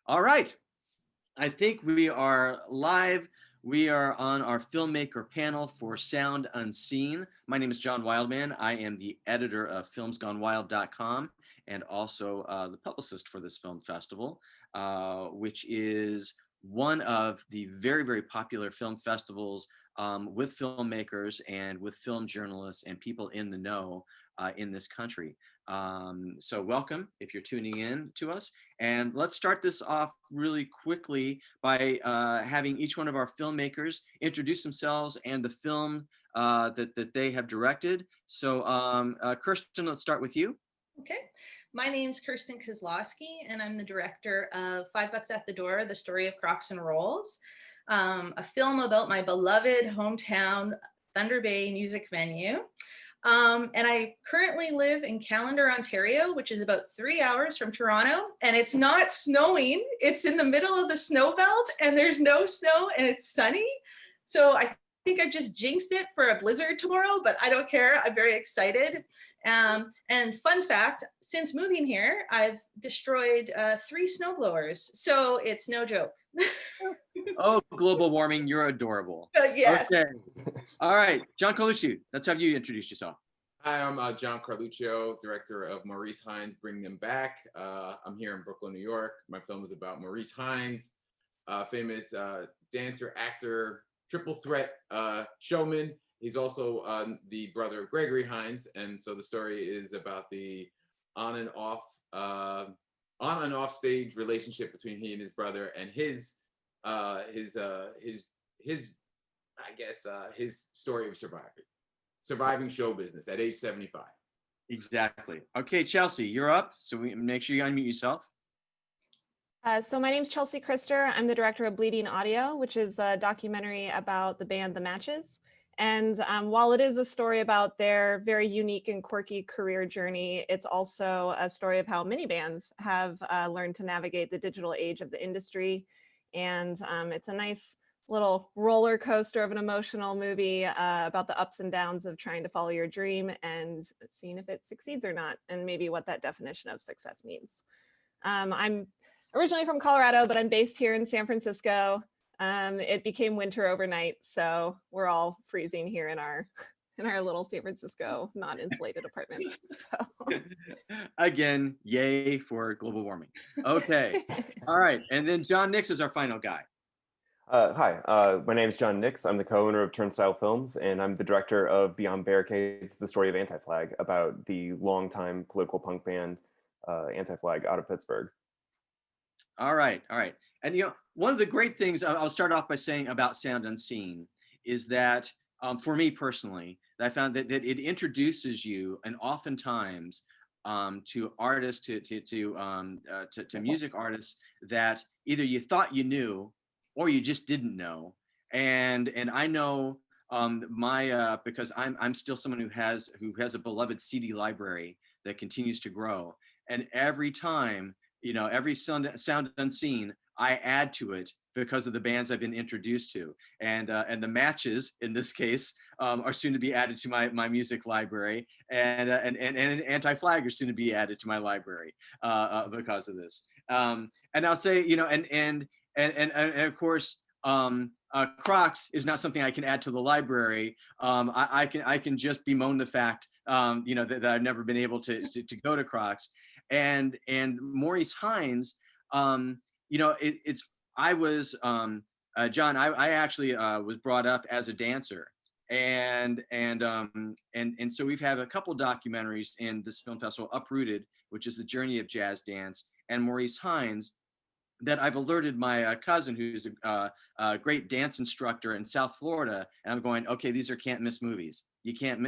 All right. I think we are live. We are on our filmmaker panel for Sound Unseen. My name is John Wildman. I am the editor of filmsgonewild.com and also the publicist for this film festival, which is one of the very, very popular film festivals with filmmakers and with film journalists and people in the know in this country. So welcome if you're tuning in to us. And let's start this off really quickly by having each one of our filmmakers introduce themselves and the film that they have directed. So Kirsten, let's start with you. Okay, my name's Kirsten Kosloski, and I'm the director of $5 at the Door, the story of Crocks and Rolls, a film about my beloved hometown Thunder Bay music venue. And I currently live in Callander, Ontario, which is about 3 hours from Toronto, and it's not snowing. It's in the middle of the snow belt, and there's no snow, and it's sunny. So I think I just jinxed it for a blizzard tomorrow, but I don't care. I'm very excited. And fun fact, since moving here, I've destroyed 3 snowblowers, so it's no joke. Oh, global warming, you're adorable. Yes. Okay. All right, John Carluccio, let's have you introduce yourself. Hi, I'm John Carluccio, director of Maurice Hines, Bring Them Back. I'm here in Brooklyn, New York. My film is about Maurice Hines, famous dancer, actor, triple threat showman. He's also the brother of Gregory Hines, and so the story is about the on and off stage relationship between he and his brother, and his story of surviving show business at age 75. Exactly. Okay, Chelsea, you're up. So we make sure you unmute yourself. So my name's Chelsea Krister. I'm the director of Bleeding Audio, which is a documentary about the band The Matches. And while it is a story about their very unique and quirky career journey, it's also a story of how many bands have learned to navigate the digital age of the industry. And it's a nice little roller coaster of an emotional movie about the ups and downs of trying to follow your dream and seeing if it succeeds or not, and maybe what that definition of success means. I'm originally from Colorado, but I'm based here in San Francisco. It became winter overnight, so we're all freezing here in our little San Francisco non-insulated apartments. So. Again, yay for global warming. Okay. All right. And then John Nix is our final guy. Hi, my name is John Nix. I'm the co-owner of Turnstile Films, and I'm the director of Beyond Barricades, the story of Anti-Flag, about the longtime political punk band Anti-Flag out of Pittsburgh. All right. All right. And, you know, one of the great things I'll start off by saying about Sound Unseen is that for me personally, I found that it introduces you, and oftentimes to artists, to music artists that either you thought you knew or you just didn't know. And I know because I'm still someone who has a beloved CD library that continues to grow. And every time, you know, every Sound Unseen, I add to it because of the bands I've been introduced to, and the Matches in this case are soon to be added to my music library, and Anti-Flag are soon to be added to my library because of this. And I'll say, you know, and of course, Crocks is not something I can add to the library. I can just bemoan the fact, you know, that I've never been able to go to Crocks, and Maurice Hines. You know, I was John. I actually was brought up as a dancer, and so we've had a couple documentaries in this film festival, Uprooted, which is the journey of jazz dance, and Maurice Hines, that I've alerted my cousin, who's a great dance instructor in South Florida, and I'm going, okay, these are can't miss movies. You can't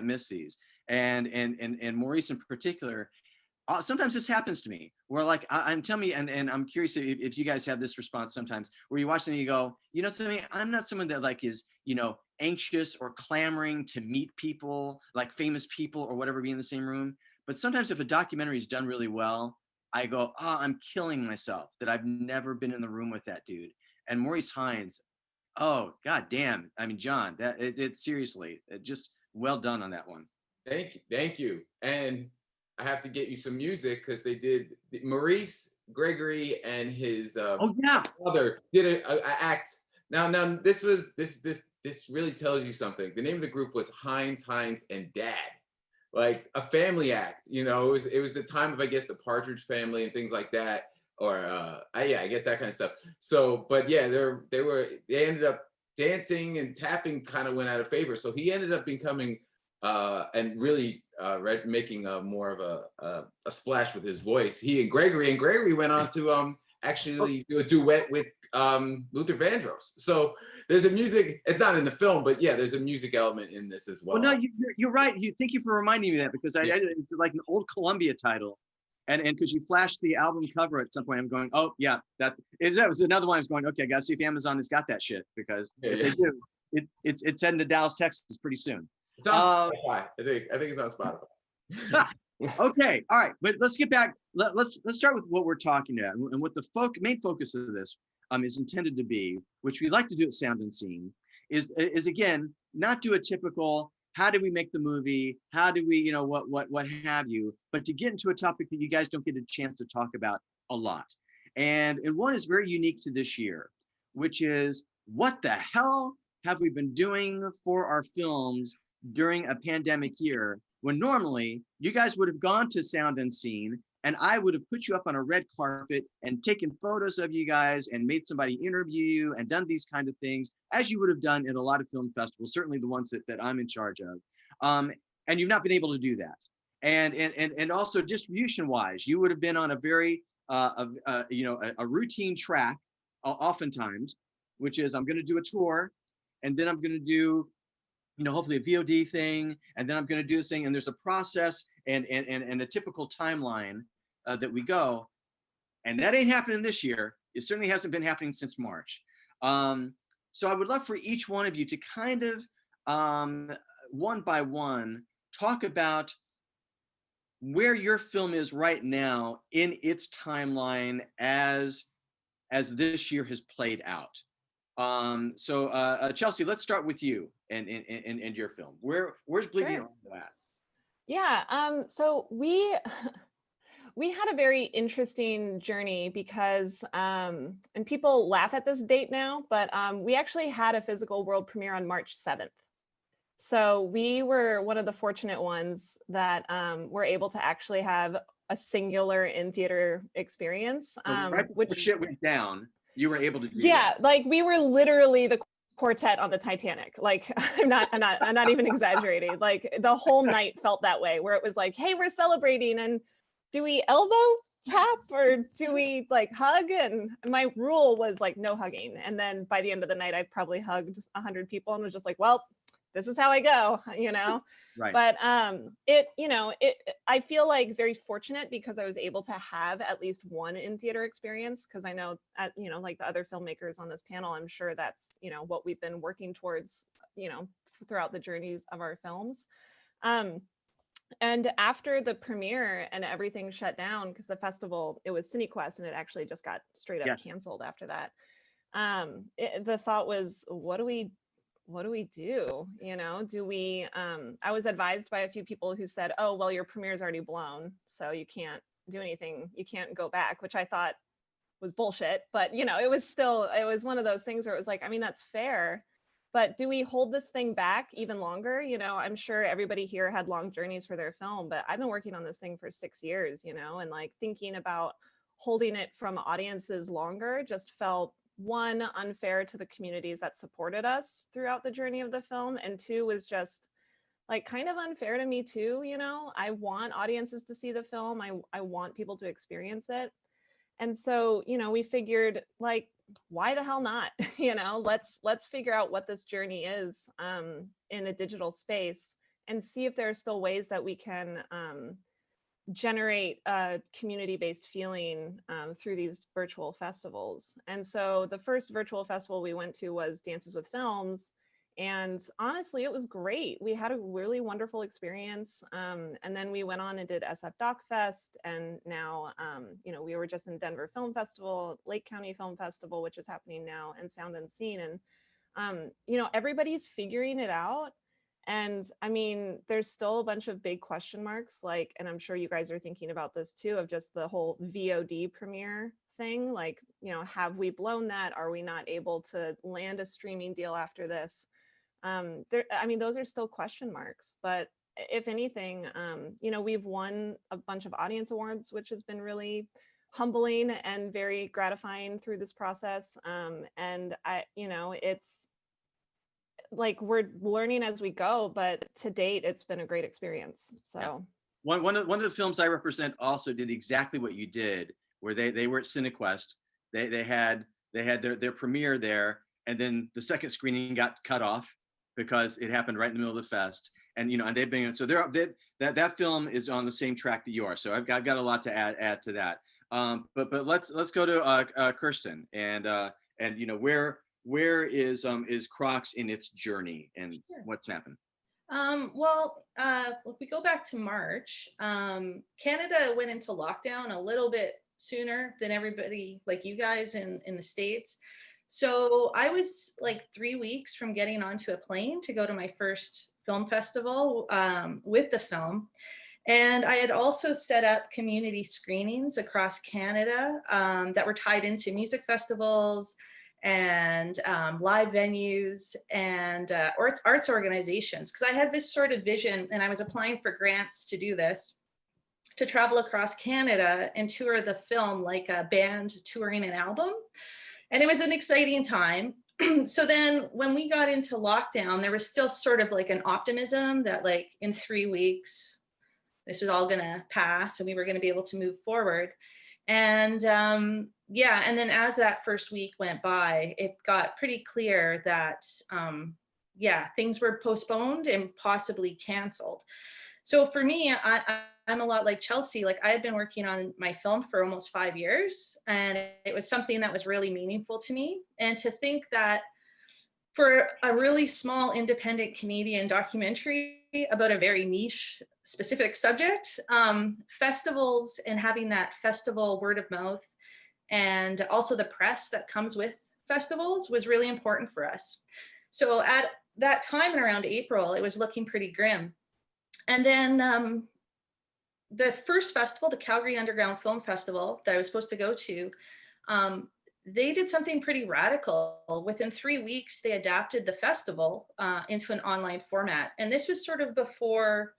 miss these, and Maurice in particular. Sometimes this happens to me where, like, I'm telling me, and I'm curious if you guys have this response sometimes, where you watch them and you go, you know something, I'm not someone that like is, you know, anxious or clamoring to meet people, like famous people or whatever, be in the same room. But sometimes if a documentary is done really well, I go, oh, I'm killing myself that I've never been in the room with that dude. And Maurice Hines, oh, God damn. I mean, John, it seriously, just well done on that one. Thank you. And I have to get you some music because they did Maurice, Gregory, and his Oh yeah. brother did a act. Now this really tells you something. The name of the group was Hines, and Dad, like a family act. You know, it was the time of, I guess, the Partridge Family and things like that, or yeah, I guess that kind of stuff. So, but yeah, they ended up dancing and tapping kind of went out of favor. So he ended up becoming and really making more of a splash with his voice. He and Gregory went on to actually do a duet with Luther Vandross. So there's a music, it's not in the film, but yeah, there's a music element in this as well. Well, no, you're right. Thank you for reminding me of that, because it's like an old Columbia title. And because you flashed the album cover at some point, I'm going, oh yeah, that was another one. I was going, okay, I gotta see if Amazon has got that shit, because if they do, it's heading to Dallas, Texas pretty soon. It's on Spotify. I think it's on Spotify. Okay, all right, but let's get back. Let's start with what we're talking about and what the main focus of this is intended to be, which we like to do at Sound and Scene, is again not do a typical how do we make the movie, how do we what have you, but to get into a topic that you guys don't get a chance to talk about a lot, and one is very unique to this year, which is what the hell have we been doing for our films during a pandemic year, when normally you guys would have gone to Sound and Scene and I would have put you up on a red carpet and taken photos of you guys and made somebody interview you and done these kind of things, as you would have done at a lot of film festivals, certainly the ones that I'm in charge of. And you've not been able to do that. And also distribution wise, you would have been on a very, a routine track oftentimes, which is I'm going to do a tour, and then I'm going to do, hopefully a VOD thing, and then I'm going to do this thing, and there's a process and a typical timeline that we go, and that ain't happening this year. It certainly hasn't been happening since March. So I would love for each one of you to kind of one by one talk about where your film is right now in its timeline as this year has played out. So Chelsea, let's start with you and your film. Where's Bleeding Sure. Heart at? Yeah, so we had a very interesting journey because, and people laugh at this date now, but we actually had a physical world premiere on March 7th. So we were one of the fortunate ones that were able to actually have a singular in-theater experience. Right before which shit went down, you were able to do yeah, that. like we were literally the quartet on the Titanic. Like I'm not even exaggerating. Like the whole night felt that way, where it was like, hey, we're celebrating, and do we elbow tap or do we like hug? And my rule was like no hugging. And then by the end of the night, I probably hugged 100 people and was just like, well, this is how I go, Right. But I feel like very fortunate because I was able to have at least one in-theater experience, because I know, like the other filmmakers on this panel, I'm sure that's, what we've been working towards, throughout the journeys of our films. And after the premiere and everything shut down, because the festival, it was CineQuest, and it actually just got straight up canceled after that. The thought was, what do we do? Do we, I was advised by a few people who said, oh, well, your premiere's already blown, so you can't do anything. You can't go back, which I thought was bullshit. But, it was one of those things where it was like, I mean, that's fair. But do we hold this thing back even longer? I'm sure everybody here had long journeys for their film, but I've been working on this thing for 6 years, and like thinking about holding it from audiences longer just felt, one, unfair to the communities that supported us throughout the journey of the film, and two, was just like kind of unfair to me too. I want audiences to see the film. I want people to experience it. And so, we figured, like, why the hell not? Let's figure out what this journey is in a digital space, and see if there are still ways that we can generate a community-based feeling through these virtual festivals. And so the first virtual festival we went to was Dances with Films, and honestly, it was great. We had a really wonderful experience, and then we went on and did SF Doc Fest, and now we were just in Denver Film Festival, Lake County Film Festival, which is happening now, and Sound and Scene. And everybody's figuring it out. And I mean, there's still a bunch of big question marks, like, and I'm sure you guys are thinking about this too, of just the whole VOD premiere thing. Like, you know, have we blown that? Are we not able to land a streaming deal after this? I mean, those are still question marks, but if anything, you know, we've won a bunch of audience awards, which has been really humbling and very gratifying through this process. And you know, it's like we're learning as we go, but to date, it's been a great experience. So yeah. One of the films I represent also did exactly what you did, where they were at CineQuest. They had their premiere there, and then the second screening got cut off because it happened right in the middle of the fest. And you know, and they've been so that film is on the same track that you are. So I've got a lot to add to that. But let's go to Kirsten and you know, where is Crocks in its journey, and Sure. what's happened? Well, if we go back to March, Canada went into lockdown a little bit sooner than everybody, like you guys in the States. So I was like 3 weeks from getting onto a plane to go to my first film festival with the film. And I had also set up community screenings across Canada that were tied into music festivals and live venues and arts organizations, because I had this sort of vision, and I was applying for grants to do this, to travel across Canada and tour the film like a band touring an album. And it was an exciting time. So then when we got into lockdown, there was still sort of like an optimism that like in 3 weeks, this was all gonna pass and we were gonna be able to move forward. And yeah, and then as that first week went by, it got pretty clear that yeah, things were postponed and possibly canceled. So for me, I'm a lot like Chelsea. Like I had been working on my film for almost 5 years, and it was something that was really meaningful to me. And to think that for a really small independent Canadian documentary about a very niche specific subject, festivals and having that festival word of mouth and also the press that comes with festivals was really important for us. So at that time, around April, it was looking pretty grim. And then the first festival, the Calgary Underground Film Festival that I was supposed to go to, they did something pretty radical. Within 3 weeks, they adapted the festival into an online format. And this was sort of before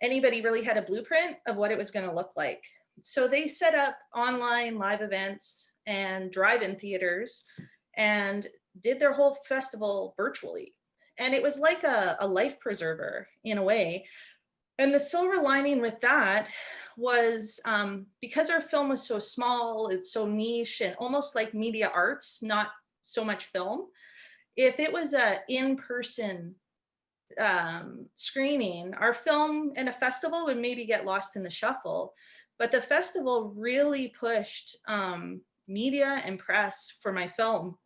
anybody really had a blueprint of what it was going to look like. So they set up online live events and drive-in theaters and did their whole festival virtually. And it was like a life preserver in a way. And the silver lining with that was because our film was so small, it's so niche and almost like media arts, not so much film. If it was a in-person screening, our film and a festival would maybe get lost in the shuffle. But the festival really pushed media and press for my film.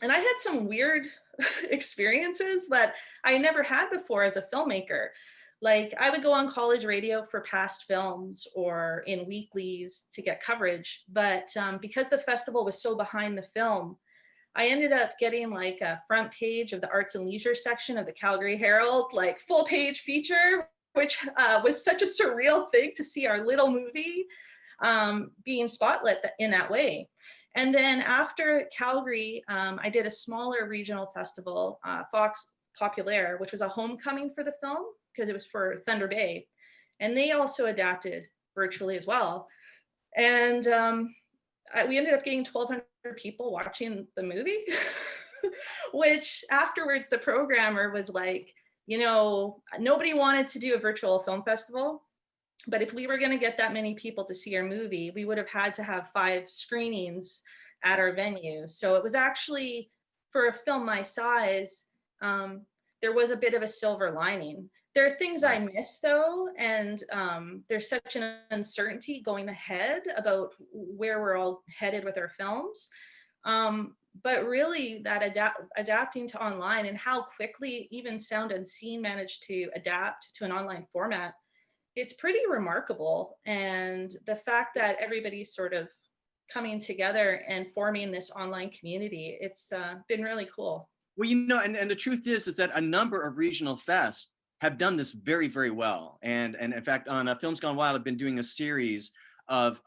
And I had some weird experiences that I never had before as a filmmaker. Like I would go on college radio for past films or in weeklies to get coverage. But because the festival was so behind the film, I ended up getting like a front page of the arts and leisure section of the Calgary Herald, like full page feature, which was such a surreal thing to see our little movie being spotlit in that way. And then after Calgary, I did a smaller regional festival, Fox Populaire, which was a homecoming for the film because it was for Thunder Bay. And they also adapted virtually as well. And we ended up getting 1,200 people watching the movie, which afterwards the programmer was like, you know, nobody wanted to do a virtual film festival, but if we were going to get that many people to see our movie, we would have had to have 5 screenings at our venue. So it was actually, for a film my size, there was a bit of a silver lining. There are things I miss though, and there's such an uncertainty going ahead about where we're all headed with our films. But really that adapting to online and how quickly even Sound Unseen managed to adapt to an online format, it's pretty remarkable. And the fact that everybody's sort of coming together and forming this online community, it's been really cool. Well, and the truth is that a number of regional fests have done this very, very well. And in fact, on Films Gone Wild, I've been doing a series of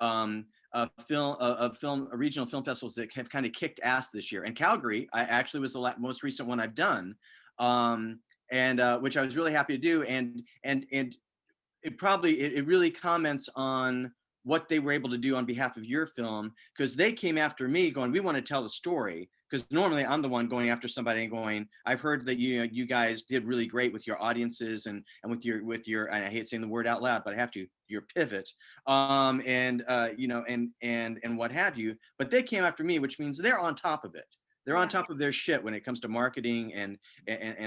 regional film festivals that have kind of kicked ass this year. And Calgary, I actually was the most recent one I've done, and which I was really happy to do. And it really comments on what they were able to do on behalf of your film, because they came after me going, we want to tell the story. Because normally I'm the one going after somebody and going, I've heard that you guys did really great with your audiences and with your and I hate saying the word out loud, but I have to, your pivot, and what have you. But they came after me, which means they're on top of it. They're on top of their shit when it comes to marketing and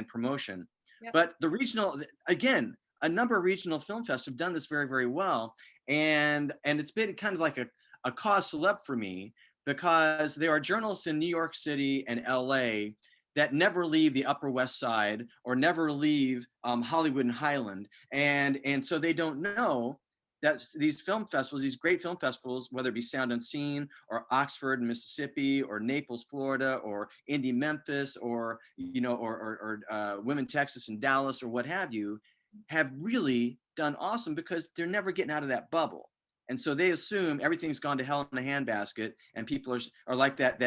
promotion. Yep. But the regional, again, a number of regional film fests have done this very, very well. And it's been kind of like a cause célèbre for me, because there are journalists in New York City and LA that never leave the Upper West Side or never leave Hollywood and Highland. And so they don't know that these film festivals, these great film festivals, whether it be Sound Unseen or Oxford, Mississippi, or Naples, Florida, or Indie Memphis, or Women Texas and Dallas, or what have you, have really done awesome because they're never getting out of that bubble. And so they assume everything's gone to hell in a handbasket, and people are like that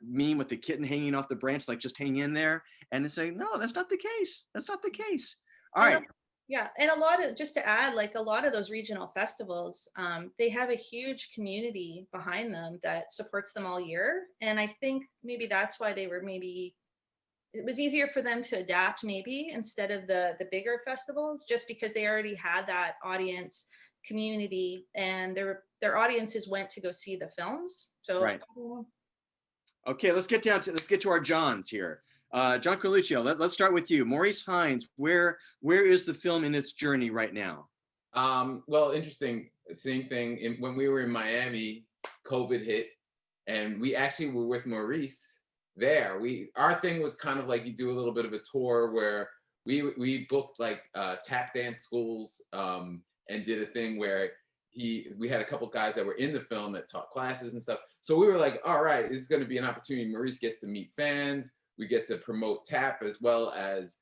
meme with the kitten hanging off the branch, like just hang in there. And they say, no, that's not the case. That's not the case. All right. Yeah, and just to add, like a lot of those regional festivals, they have a huge community behind them that supports them all year. And I think maybe that's why it was easier for them to adapt maybe instead of the bigger festivals, just because they already had that audience community and their audiences went to go see the films. So right. Okay, let's get to our Johns here. John Carluccio, let's start with you. Maurice Hines, where is the film in its journey right now? Well, interesting. Same thing. When we were in Miami, COVID hit, and we actually were with Maurice there. Our thing was kind of like you do a little bit of a tour where we booked like tap dance schools and did a thing where we had a couple guys that were in the film that taught classes and stuff. So we were like, all right, this is going to be an opportunity. Maurice gets to meet fans. We get to promote tap as well as,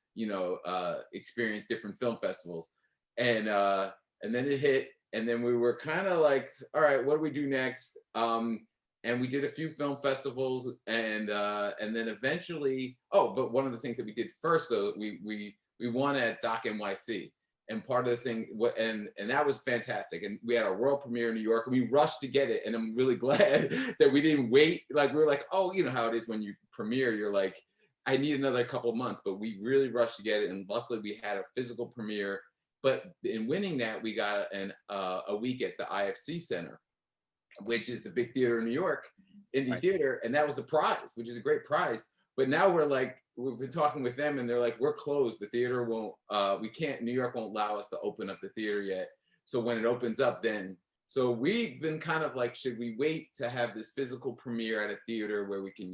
experience different film festivals. And then it hit, and then we were kind of like, all right, what do we do next? And we did a few film festivals, and then eventually, but one of the things that we did first though, we won at Doc NYC. And part of the thing, and that was fantastic. And we had our world premiere in New York, and we rushed to get it. And I'm really glad that we didn't wait. Like, we were like, oh, you know how it is when you premiere, you're like, I need another couple months, but we really rushed to get it. And luckily we had a physical premiere, but in winning that, we got a week at the IFC Center, which is the big theater in New York, Indie right. Theater. And that was the prize, which is a great prize. But now we've been talking with them, and they're like, we're closed. The theater won't, New York won't allow us to open up the theater yet. So when it opens up, then, so we've been kind of like, should we wait to have this physical premiere at a theater where we can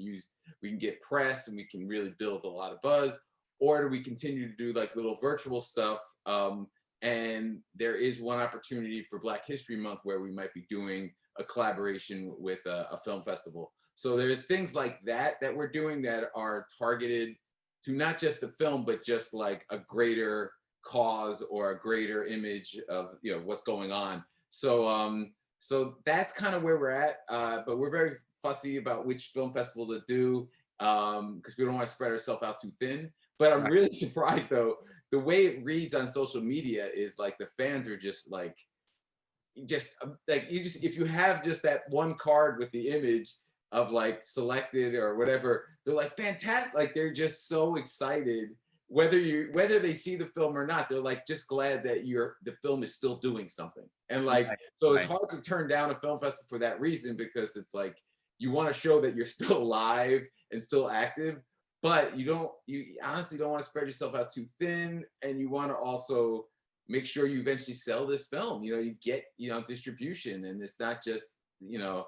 get press and we can really build a lot of buzz, or do we continue to do like little virtual stuff? And there is one opportunity for Black History Month where we might be doing a collaboration with a film festival. So there's things like that we're doing that are targeted to not just the film, but just like a greater cause or a greater image of what's going on. So so that's kind of where we're at. But we're very fussy about which film festival to do because we don't want to spread ourselves out too thin. But I'm really surprised though, the way it reads on social media is like the fans are just like if you have just that one card with the image of like selected or whatever, they're like fantastic. Like they're just so excited whether they see the film or not. They're like just glad that the film is still doing something. And like so it's hard to turn down a film festival for that reason, because it's like you want to show that you're still alive and still active, but you honestly don't want to spread yourself out too thin, and you want to also make sure you eventually sell this film. You get distribution, and it's not just a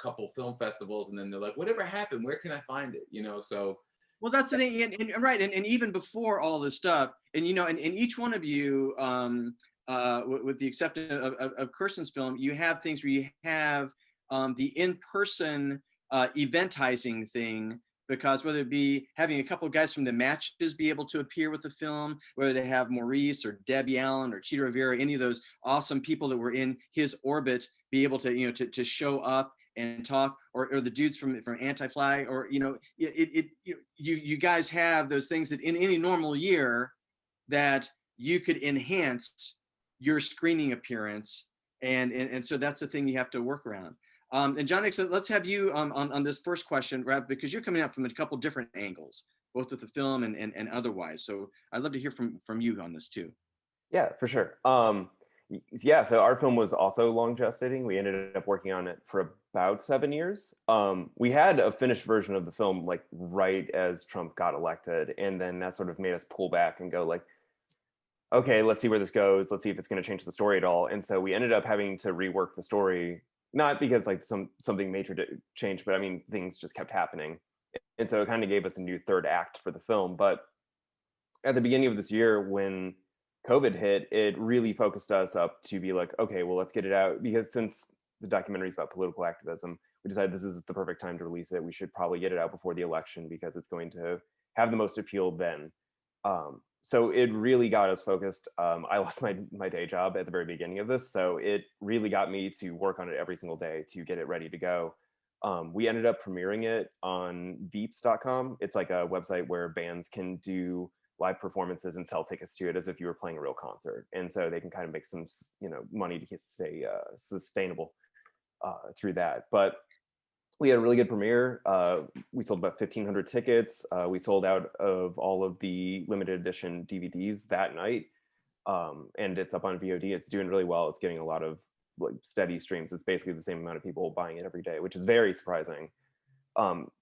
couple film festivals, and then they're like, whatever happened, where can I find it? So well, that's the thing, and right, and even before all this stuff, and and each one of you, with the exception of Kirsten's film, you have things where you have the in-person eventizing thing because whether it be having a couple of guys from the matches be able to appear with the film, whether they have Maurice or Debbie Allen or Cheetah Rivera, any of those awesome people that were in his orbit be able to, to show up and talk, or the dudes from Anti-Flag, or, you guys have those things that in any normal year that you could enhance your screening appearance. And so that's the thing you have to work around. And John Nixon, let's have you on this first question, because you're coming out from a couple different angles, both with the film and otherwise. So I'd love to hear from you on this too. Yeah, for sure. Yeah, so our film was also long gestating. We ended up working on it for about 7 years. We had a finished version of the film like right as Trump got elected, and then that sort of made us pull back and go like, okay, let's see where this goes. Let's see if it's going to change the story at all. And so we ended up having to rework the story, not because like something major changed, but I mean, things just kept happening. And so it kind of gave us a new third act for the film. But at the beginning of this year, when COVID hit, it really focused us up to be like, okay, well, let's get it out. Because since the documentary is about political activism, we decided this is the perfect time to release it. We should probably get it out before the election because it's going to have the most appeal then. So it really got us focused. I lost my day job at the very beginning of this, so it really got me to work on it every single day to get it ready to go. We ended up premiering it on veeps.com. It's like a website where bands can do live performances and sell tickets to it as if you were playing a real concert. And so they can kind of make some, money to stay sustainable through that. But we had a really good premiere. We sold about 1,500 tickets. We sold out of all of the limited edition DVDs that night. And it's up on VOD. It's doing really well. It's getting a lot of like steady streams. It's basically the same amount of people buying it every day, which is very surprising.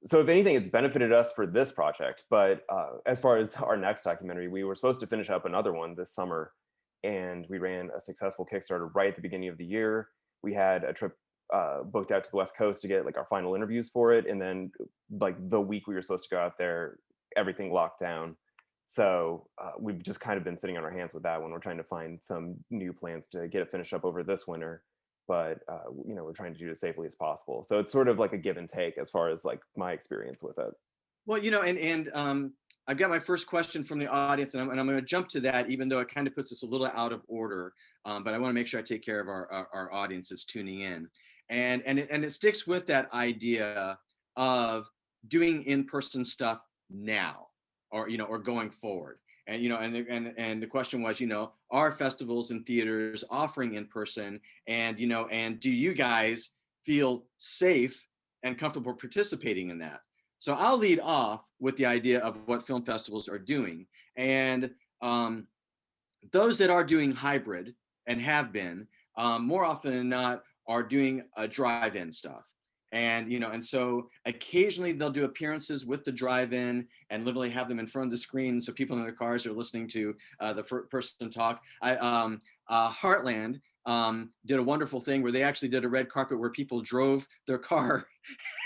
So if anything, it's benefited us for this project. But as far as our next documentary, we were supposed to finish up another one this summer, and we ran a successful Kickstarter right at the beginning of the year. We had a trip booked out to the West Coast to get like our final interviews for it, and then like the week we were supposed to go out there, everything locked down. So we've just kind of been sitting on our hands with that one. We're trying to find some new plans to get it finished up over this winter. But we're trying to do it as safely as possible. So it's sort of like a give and take as far as like my experience with it. Well, I've got my first question from the audience, and I'm going to jump to that, even though it kind of puts us a little out of order. But I want to make sure I take care of our audience that's tuning in, and it sticks with that idea of doing in-person stuff now, or going forward. And and the question was, are festivals and theaters offering in person, and and do you guys feel safe and comfortable participating in that? So I'll lead off with the idea of what film festivals are doing, and those that are doing hybrid and have been more often than not are doing a drive-in stuff. And and so occasionally they'll do appearances with the drive-in and literally have them in front of the screen, so people in their cars are listening to the person talk. Heartland did a wonderful thing where they actually did a red carpet where people drove their car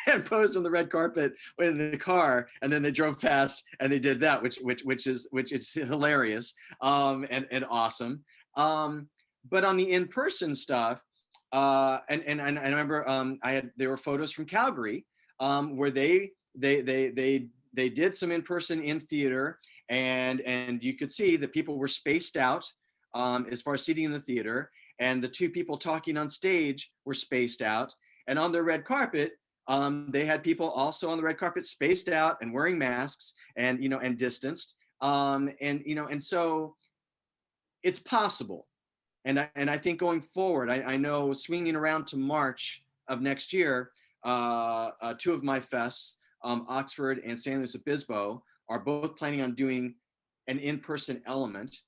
and posed on the red carpet in the car, and then they drove past and they did that, which is hilarious and awesome. But on the in-person stuff. And I remember there were photos from Calgary where they did some in-person in theater, and you could see that people were spaced out as far as seating in the theater, and the two people talking on stage were spaced out, and on the red carpet they had people also on the red carpet spaced out and wearing masks and and distanced, and so it's possible. And I think going forward, I know swinging around to March of next year, two of my fests, Oxford and San Luis Obispo, are both planning on doing an in-person element.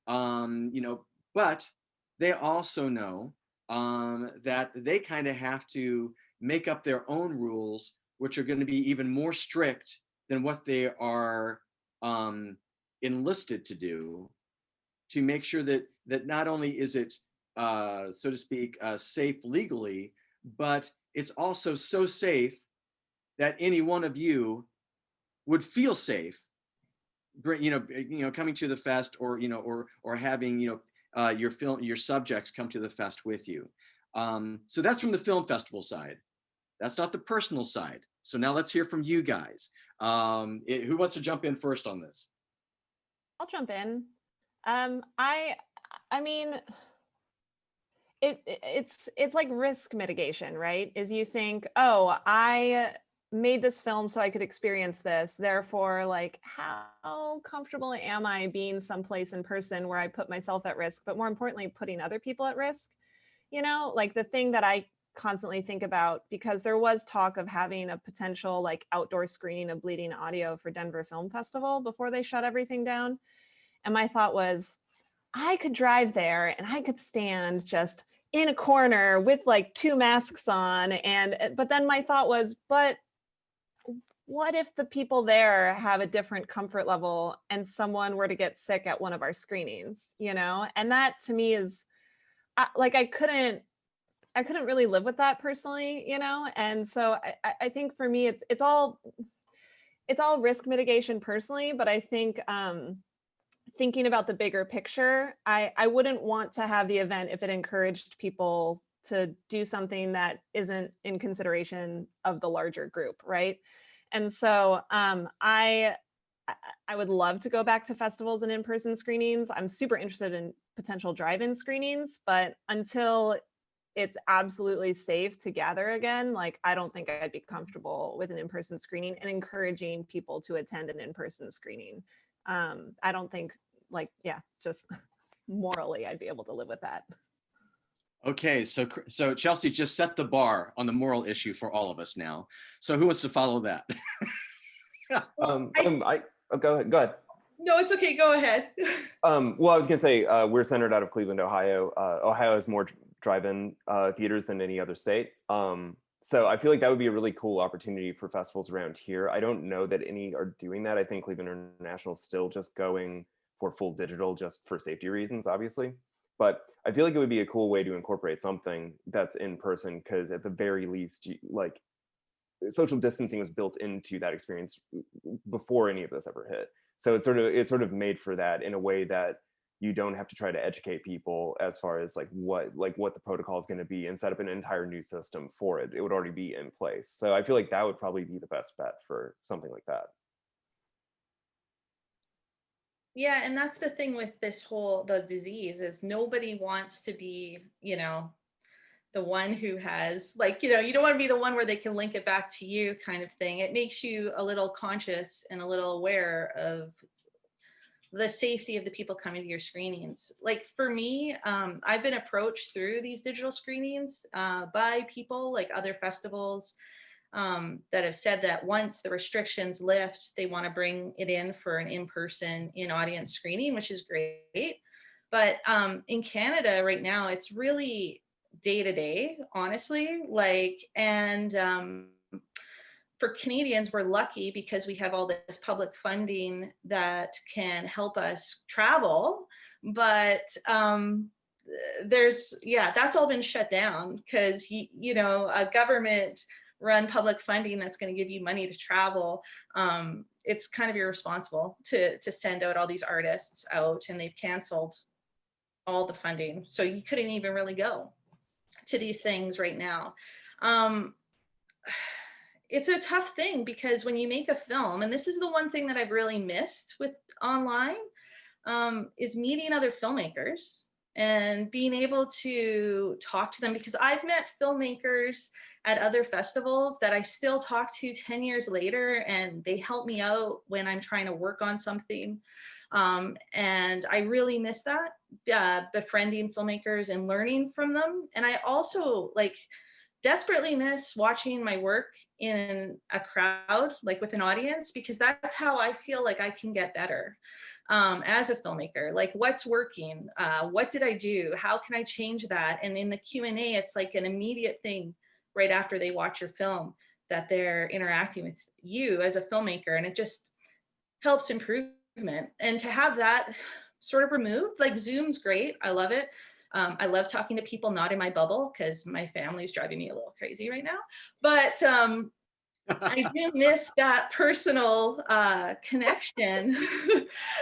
But they also know that they kind of have to make up their own rules, which are going to be even more strict than what they are enlisted to do, to make sure that not only is it, so to speak, safe legally, but it's also so safe that any one of you would feel safe, coming to the fest, or or having your subjects come to the fest with you. So that's from the film festival side. That's not the personal side. So now let's hear from you guys. Who wants to jump in first on this? I'll jump in. I mean, it's like risk mitigation, right? Is you think, oh, I made this film so I could experience this. Therefore, like, how comfortable am I being someplace in person where I put myself at risk, but more importantly, putting other people at risk? You know, like the thing that I constantly think about, because there was talk of having a potential like outdoor screening of Bleeding Audio for Denver Film Festival before they shut everything down. And my thought was, I could drive there and I could stand just in a corner with like 2 masks on. But then my thought was, but what if the people there have a different comfort level and someone were to get sick at one of our screenings, you know? And that to me is like, I couldn't really live with that personally, you know? And so I think for me, it's all risk mitigation personally, but I think thinking about the bigger picture, I wouldn't want to have the event if it encouraged people to do something that isn't in consideration of the larger group, right? And so I would love to go back to festivals and in-person screenings. I'm super interested in potential drive-in screenings, but until it's absolutely safe to gather again, like, I don't think I'd be comfortable with an in-person screening and encouraging people to attend an in-person screening. I don't think, like, yeah, just morally I'd be able to live with that. Okay, so Chelsea just set the bar on the moral issue for all of us now. So who wants to follow that? Go ahead. No, it's okay. Go ahead. Well, I was gonna say we're centered out of Cleveland, Ohio. Ohio has more drive-in theaters than any other state. So I feel like that would be a really cool opportunity for festivals around here. I don't know that any are doing that. I think Cleveland International is still just going for full digital just for safety reasons, obviously. But I feel like it would be a cool way to incorporate something that's in person, because at the very least, like, social distancing was built into that experience before any of this ever hit. So it's sort of made for that in a way that you don't have to try to educate people as far as like what the protocol is going to be and set up an entire new system for it. It would already be in place. So I feel like that would probably be the best bet for something like that. Yeah, and that's the thing with the disease is nobody wants to be, you know, the one who has, like, you know, you don't want to be the one where they can link it back to you kind of thing. It makes you a little conscious and a little aware of the safety of the people coming to your screenings. Like for me, I've been approached through these digital screenings by people like other festivals that have said that once the restrictions lift, they want to bring it in for an in-person, in-audience screening, which is great. But in Canada right now, it's really day-to-day, honestly. Like, and for Canadians, we're lucky because we have all this public funding that can help us travel. But that's all been shut down because, you know, a government run public funding that's going to give you money to travel. It's kind of irresponsible to send out all these artists out, and they've canceled all the funding. So you couldn't even really go to these things right now. It's a tough thing because when you make a film, and this is the one thing that I've really missed with online, is meeting other filmmakers and being able to talk to them, because I've met filmmakers at other festivals that I still talk to 10 years later, and they help me out when I'm trying to work on something. And I really miss that, befriending filmmakers and learning from them. And I also desperately miss watching my work in a crowd, like with an audience, because that's how I feel like I can get better as a filmmaker. Like, what's working? What did I do? How can I change that? And in the Q&A, it's like an immediate thing right after they watch your film that they're interacting with you as a filmmaker, and it just helps improvement. And to have that sort of removed, like Zoom's great, I love it. I love talking to people not in my bubble because my family's driving me a little crazy right now. But I do miss that personal connection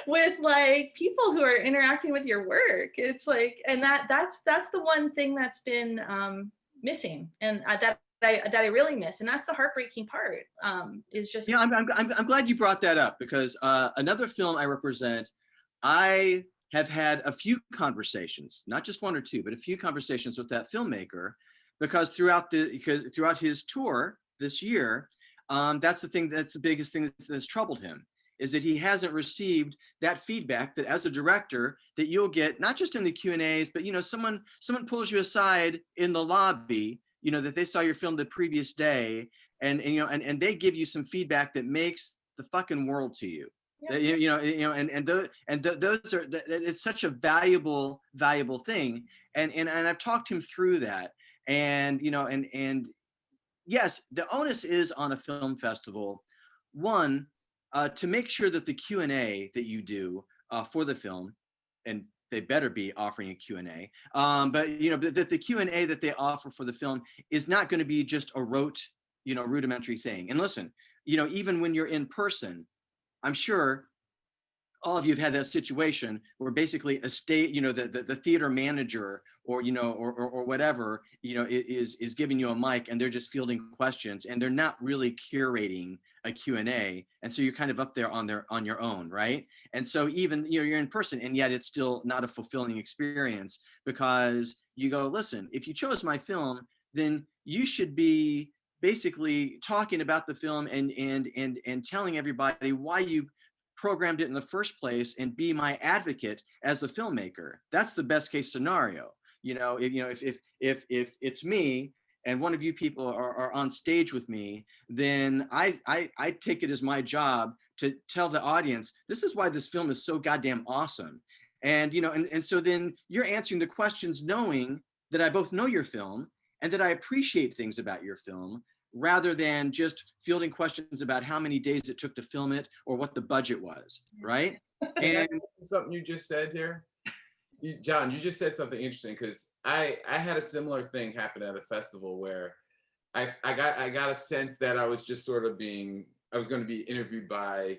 with like people who are interacting with your work. It's like, and that's the one thing that's been missing, and that that I really miss. And that's the heartbreaking part, is just. You know, I'm glad you brought that up, because another film I represent, I have had a few conversations, not just one or two, but a few conversations with that filmmaker, because throughout his tour this year, that's the biggest thing that's troubled him, is that he hasn't received that feedback that as a director that you'll get, not just in the Q&As, but, you know, someone pulls you aside in the lobby, you know, that they saw your film the previous day, and you know, and they give you some feedback that makes the fucking world to you. Yeah. Those are, it's such a valuable thing, and I've talked him through that, and you know, and yes, the onus is on a film festival, one, to make sure that the Q&A that you do for the film, and they better be offering a Q&A, but you know, that the Q&A that they offer for the film is not going to be just a rote, you know, rudimentary thing. And listen, you know, even when you're in person, I'm sure all of you have had that situation where basically you know, the theater manager, or you know, or whatever, you know, is giving you a mic, and they're just fielding questions, and they're not really curating a Q&A, and so you're kind of up there on your own, right? And so even, you know, you're in person, and yet it's still not a fulfilling experience, because you go, listen, if you chose my film, then you should be basically talking about the film and telling everybody why you programmed it in the first place, and be my advocate as a filmmaker. That's the best case scenario. You know, if it's me and one of you people are on stage with me, then I take it as my job to tell the audience, this is why this film is so goddamn awesome. And you know, and so then you're answering the questions knowing that I both know your film and that I appreciate things about your film, rather than just fielding questions about how many days it took to film it or what the budget was, right? And Something you just said here, John, you just said something interesting, because I had a similar thing happen at a festival where I got a sense that I was just sort of I was going to be interviewed by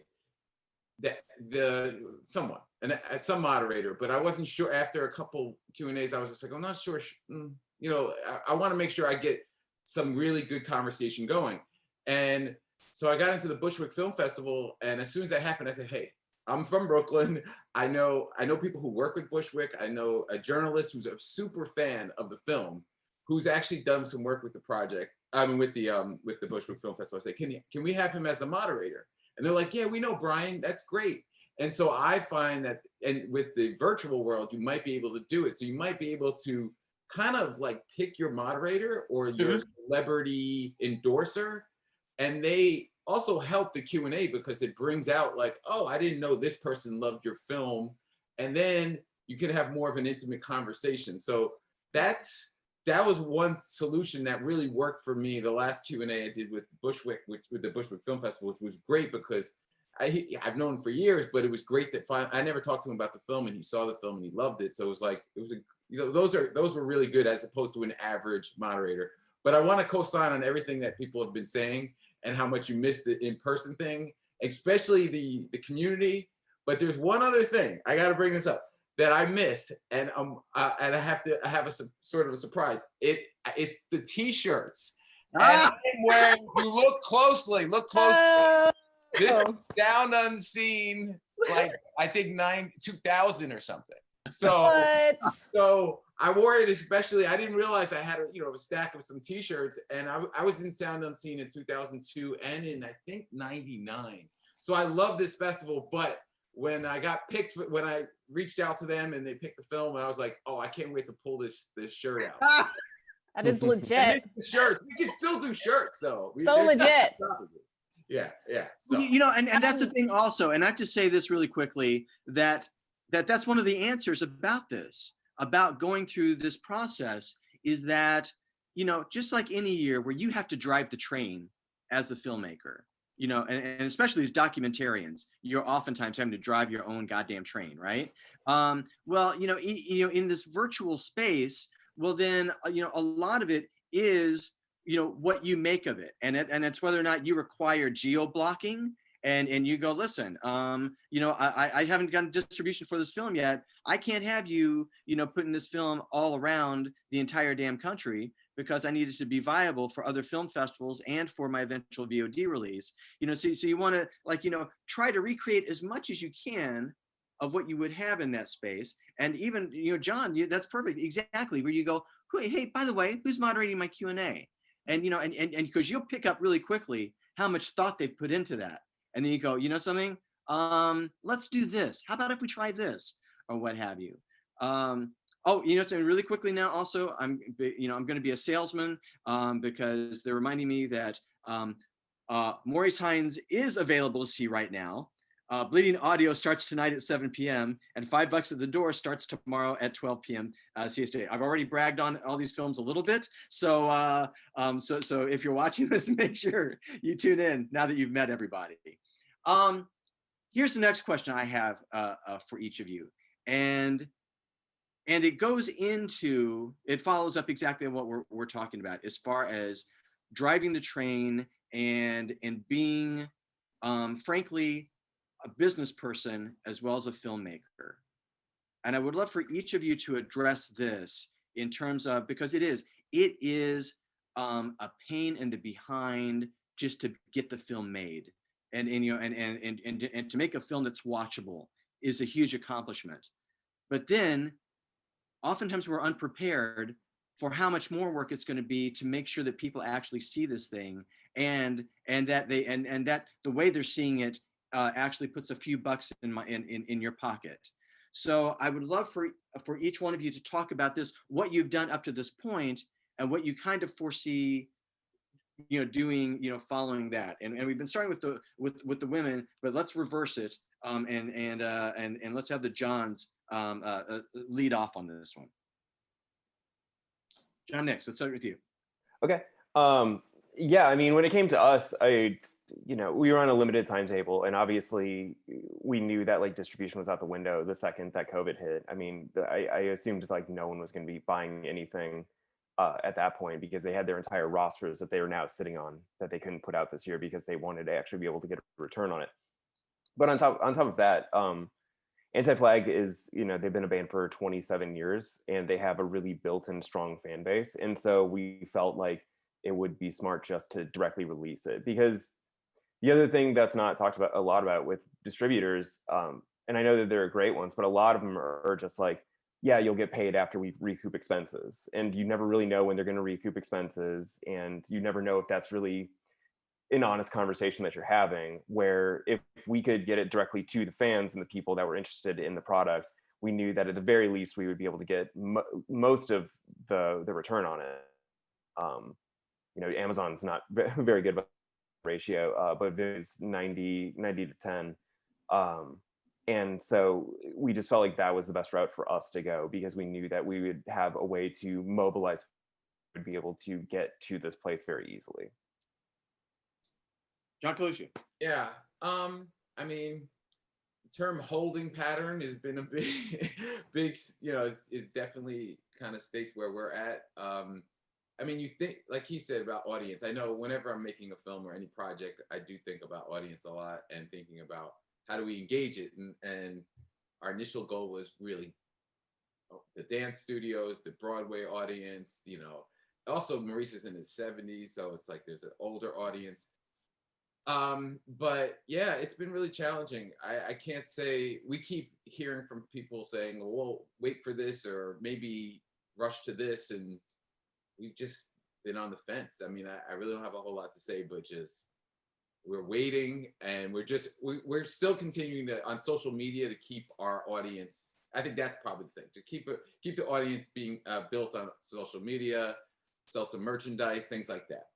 someone, and some moderator, but I wasn't sure. After a couple Q&As, I was just like, I'm not sure, you know, I want to make sure I get some really good conversation going. And so I got into the Bushwick Film Festival, and as soon as that happened, I said, hey, I'm from Brooklyn. I know people who work with Bushwick. I know a journalist who's a super fan of the film, who's actually done some work with the project. I mean, with the Bushwick Film Festival. I say, can we have him as the moderator? And they're like, yeah, we know Brian. That's great. And so I find that, and with the virtual world, you might be able to do it. So you might be able to kind of like pick your moderator or your celebrity endorser, and they also help the Q&A, because it brings out like, oh, I didn't know this person loved your film, and then you can have more of an intimate conversation. So that was one solution that really worked for me. The last Q&A I did with Bushwick, with the Bushwick Film Festival, which was great, because I've known him for years, but it was great that I never talked to him about the film, and he saw the film and he loved it. So it was like, you know, those were really good, as opposed to an average moderator. But I want to co-sign on everything that people have been saying, and how much you missed the in-person thing, especially the community. But there's one other thing, I got to bring this up, that I missed, and I have a sort of a surprise. It's the T-shirts. And I'm wearing, you look closely. This is Down Unseen, like I think 2000 or something. So I wore it, especially, I didn't realize I had a stack of some T-shirts, and I was in Sound Unseen in 2002 and in, I think, 99. So I love this festival, but when I got picked, when I reached out to them and they picked the film, and I was like, oh, I can't wait to pull this shirt out. That is legit. Shirts. We can still do shirts though. So legit. Yeah. So. You know, and that's the thing also, and I have to say this really quickly, that's one of the answers about this, about going through this process, is that, you know, just like any year where you have to drive the train as a filmmaker, you know, and especially as documentarians, you're oftentimes having to drive your own goddamn train, right? Well, you know, in this virtual space, well then, you know, a lot of it is, you know, what you make of it, and it's whether or not you require geo-blocking, and you go, listen, you know, I haven't gotten distribution for this film yet. I can't have you, you know, putting this film all around the entire damn country, because I needed to be viable for other film festivals and for my eventual VOD release. So you want to, like, try to recreate as much as you can of what you would have in that space. And even, John, that's perfect. Exactly. Where you go, hey, by the way, who's moderating my Q&A? And, and because you'll pick up really quickly how much thought they've put into that. And then you go, something, let's do this. How about if we try this, or what have you? So really quickly now, also, I'm going to be a salesman, because they're reminding me that Maurice Hines is available to see right now. Bleeding Audio starts tonight at 7 p.m. and $5 at the Door starts tomorrow at 12 p.m. CST. I've already bragged on all these films a little bit, so so if you're watching this, make sure you tune in now that you've met everybody. Here's the next question I have for each of you, and it goes into, it follows up exactly what we're talking about as far as driving the train and being, frankly, a business person as well as a filmmaker. And I would love for each of you to address this in terms of, because it is a pain in the behind just to get the film made, and to make a film that's watchable is a huge accomplishment. But then oftentimes we're unprepared for how much more work it's going to be to make sure that people actually see this thing, and that they and that the way they're seeing it actually puts a few bucks in your pocket. So I would love for each one of you to talk about this, what you've done up to this point, and what you kind of foresee, doing, following that. And we've been starting with the women, but let's reverse it, and let's have the Johns lead off on this one. John Nix, let's start with you. Okay. Yeah, I mean, when it came to us, we were on a limited timetable, and obviously we knew that like distribution was out the window the second that COVID hit. I mean, I assumed like no one was going to be buying anything at that point, because they had their entire rosters that they were now sitting on that they couldn't put out this year because they wanted to actually be able to get a return on it. But on top of that, Anti-Flag is, they've been a band for 27 years and they have a really built-in strong fan base. And so we felt like it would be smart just to directly release it, because the other thing that's not talked about a lot about with distributors, and I know that there are great ones, but a lot of them are just like, yeah, you'll get paid after we recoup expenses. And you never really know when they're going to recoup expenses. And you never know if that's really an honest conversation that you're having, where if we could get it directly to the fans and the people that were interested in the products, we knew that at the very least we would be able to get most of the return on it. Amazon's not very good about ratio, but Viv's 90 to 10. And so we just felt like that was the best route for us to go, because we knew that we would have a way to mobilize, would be able to get to this place very easily. John Carluccio. Yeah. I mean, the term holding pattern has been a big, it definitely kind of states where we're at. I mean, you think, like he said about audience, I know whenever I'm making a film or any project, I do think about audience a lot and thinking about how do we engage it. And our initial goal was really the dance studios, the Broadway audience, also Maurice is in his 70s, so it's like there's an older audience. But yeah, it's been really challenging. I can't say, we keep hearing from people saying, well, wait for this, or maybe rush to this. And we've just been on the fence. I mean, I really don't have a whole lot to say, but just, we're waiting, and we're still continuing to, on social media, to keep our audience. I think that's probably the thing, to keep the audience being built on social media, sell some merchandise, things like that.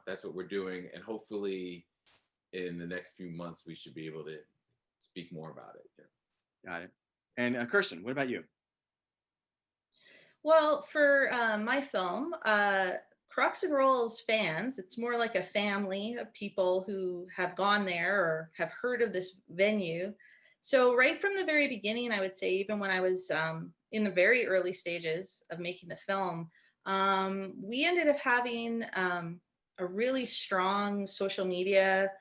That's what we're doing. And hopefully in the next few months, we should be able to speak more about it. Yeah. Got it. And Kirsten, what about you? Well, for my film, Crocks and Rolls fans, it's more like a family of people who have gone there or have heard of this venue. So right from the very beginning, I would say, even when I was in the very early stages of making the film, we ended up having a really strong social media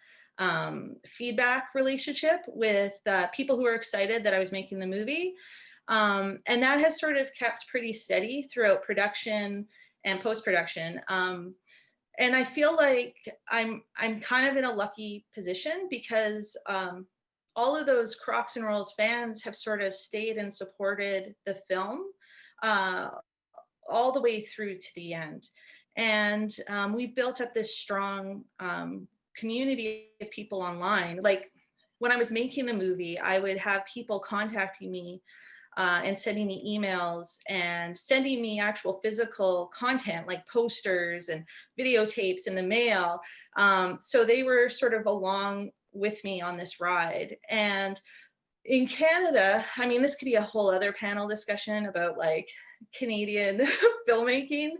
feedback relationship with people who were excited that I was making the movie. And that has sort of kept pretty steady throughout production and post-production. And I feel like I'm kind of in a lucky position because all of those Crocks and Rolls fans have sort of stayed and supported the film all the way through to the end. And we've built up this strong community of people online. Like when I was making the movie, I would have people contacting me and sending me emails and sending me actual physical content like posters and videotapes in the mail. So they were sort of along with me on this ride. And in Canada, I mean, this could be a whole other panel discussion about like Canadian filmmaking.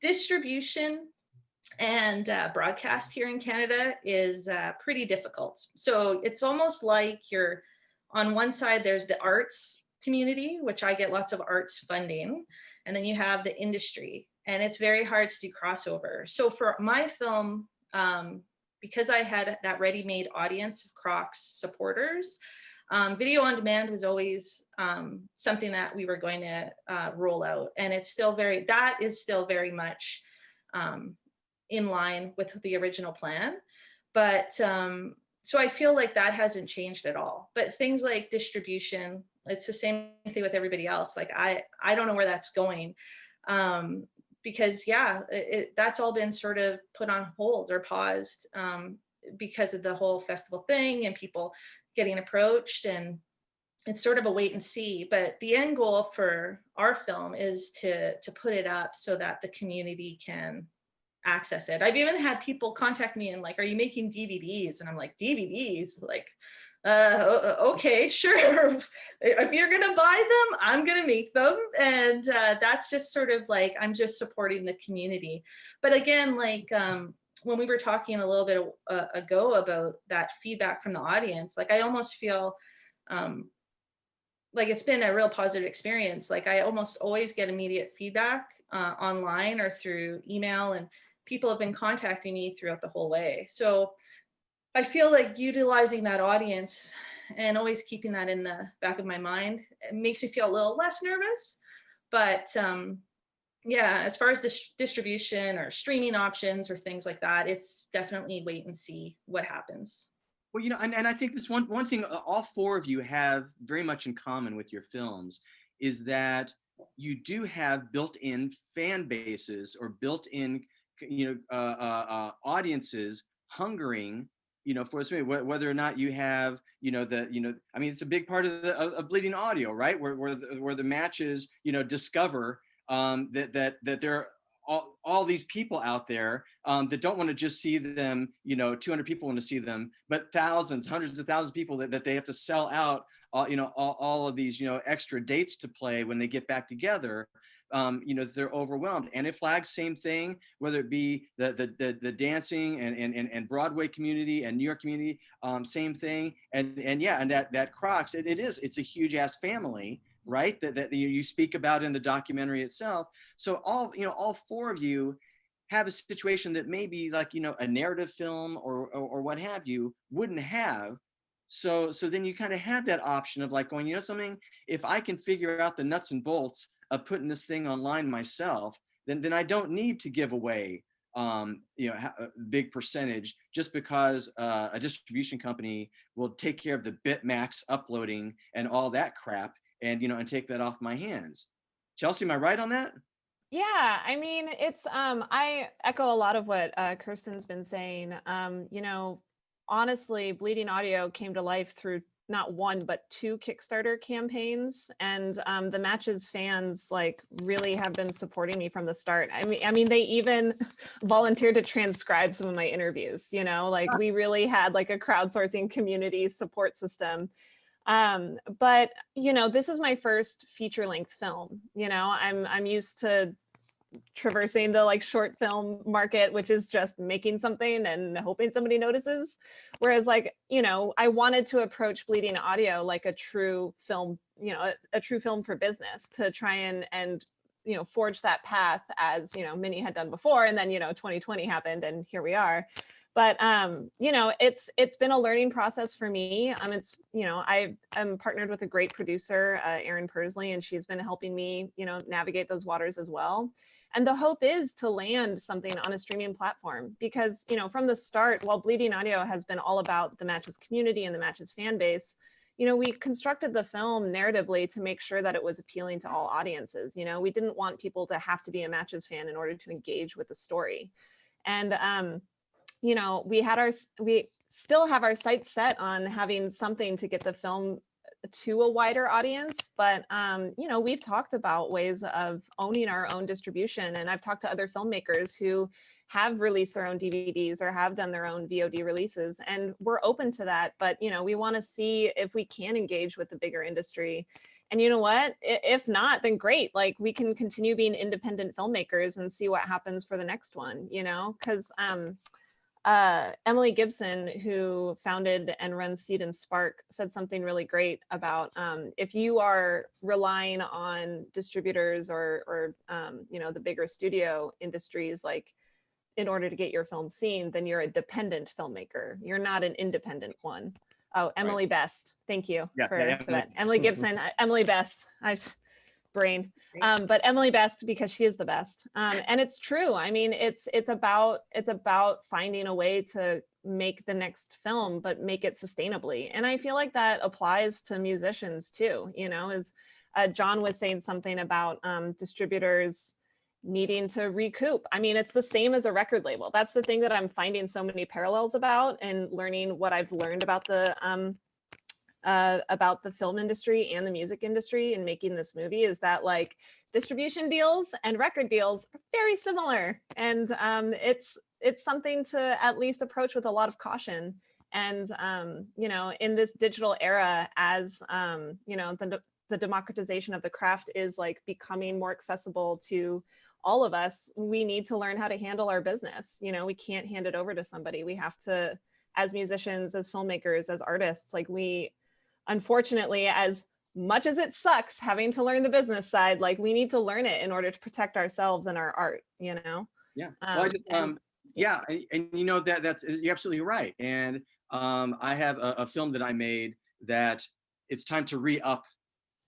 Distribution and broadcast here in Canada is pretty difficult. So it's almost like you're on one side, there's the arts community, which I get lots of arts funding, and then you have the industry, and it's very hard to do crossover. So for my film, because I had that ready-made audience of Crocks supporters, video on demand was always something that we were going to roll out. And it's still that is still very much in line with the original plan. But so I feel like that hasn't changed at all. But things like distribution, it's the same thing with everybody else. Like I don't know where that's going. Because yeah, that's all been sort of put on hold or paused because of the whole festival thing and people getting approached, and it's sort of a wait and see. But the end goal for our film is to put it up so that the community can access it. I've even had people contact me and like, are you making DVDs? And I'm like, DVDs? Like, okay, sure. If you're gonna buy them, I'm gonna make them. And that's just sort of like, I'm just supporting the community. But again, like when we were talking a little bit ago about that feedback from the audience, like I almost feel like it's been a real positive experience. Like I almost always get immediate feedback online or through email, and people have been contacting me throughout the whole way. So I feel like utilizing that audience and always keeping that in the back of my mind, it makes me feel a little less nervous. But yeah, as far as distribution or streaming options or things like that, it's definitely wait and see what happens. Well, you know, and I think this one thing all four of you have very much in common with your films is that you do have built-in fan bases or built-in, you know, audiences hungering, you know, for this movie, whether or not you have, you know, I mean, it's a big part of Bleeding Audio, right? Where the matches, you know, discover that there are all these people out there that don't want to just see them, you know, 200 people want to see them, but thousands, hundreds of thousands of people that they have to sell out, you know, all of these, you know, extra dates to play when they get back together. You know, they're overwhelmed. And it flags same thing, whether it be the dancing and Broadway community and New York community, same thing. And yeah, and that Crocks, it's a huge ass family, right? That you speak about in the documentary itself. So all four of you have a situation that maybe like, you know, a narrative film or what have you wouldn't have. So then you kind of have that option of like going, you know, something, if I can figure out the nuts and bolts of putting this thing online myself, then I don't need to give away, you know, a big percentage just because a distribution company will take care of the bitmax uploading and all that crap, and you know, and take that off my hands. Chelsea, am I right on that? Yeah, I mean, it's I echo a lot of what Kirsten's been saying. You know, honestly, Bleeding Audio came to life through not one but two Kickstarter campaigns, and the Matches fans like really have been supporting me from the start. I mean, they even volunteered to transcribe some of my interviews. You know, like we really had like a crowdsourcing community support system. But you know, this is my first feature-length film. You know, I'm used to traversing the like short film market, which is just making something and hoping somebody notices. Whereas like, you know, I wanted to approach Bleeding Audio like a true film, you know, a true film for business, to try and you know, forge that path as, you know, many had done before. And then, you know, 2020 happened and here we are. But you know, it's been a learning process for me. It's, you know, I'm partnered with a great producer, Erin Persley, and she's been helping me, you know, navigate those waters as well. And the hope is to land something on a streaming platform because, you know, from the start, while Bleeding Audio has been all about the Matches community and the Matches fan base, you know, we constructed the film narratively to make sure that it was appealing to all audiences. You know, we didn't want people to have to be a Matches fan in order to engage with the story. And, you know, we still have our sights set on having something to get the film to a wider audience, but you know, we've talked about ways of owning our own distribution, and I've talked to other filmmakers who have released their own DVDs or have done their own VOD releases, and we're open to that. But you know, we want to see if we can engage with the bigger industry. And you know what? If not, then great. Like, we can continue being independent filmmakers and see what happens for the next one, you know, because Emily Gibson, who founded and runs Seed and Spark, said something really great about if you are relying on distributors or you know, the bigger studio industries, like, in order to get your film seen, then you're a dependent filmmaker. You're not an independent one. Oh, Emily Best. Thank you for that. Emily Gibson, Emily Best. Brain. But Emily Best, because she is the best. And it's true. I mean, it's about finding a way to make the next film, but make it sustainably. And I feel like that applies to musicians too, you know, as John was saying something about distributors needing to recoup. I mean, it's the same as a record label. That's the thing that I'm finding so many parallels about, and learning what I've learned about the film industry and the music industry in making this movie, is that like distribution deals and record deals are very similar. And it's something to at least approach with a lot of caution. And you know, in this digital era, as you know, the democratization of the craft is like becoming more accessible to all of us, we need to learn how to handle our business. You know, we can't hand it over to somebody. We have to, as musicians, as filmmakers, as artists, like, we, unfortunately, as much as it sucks having to learn the business side, like, we need to learn it in order to protect ourselves and our art, you know? Yeah. Well, yeah, and you know, that's, you're absolutely right. And I have a film that I made that it's time to re-up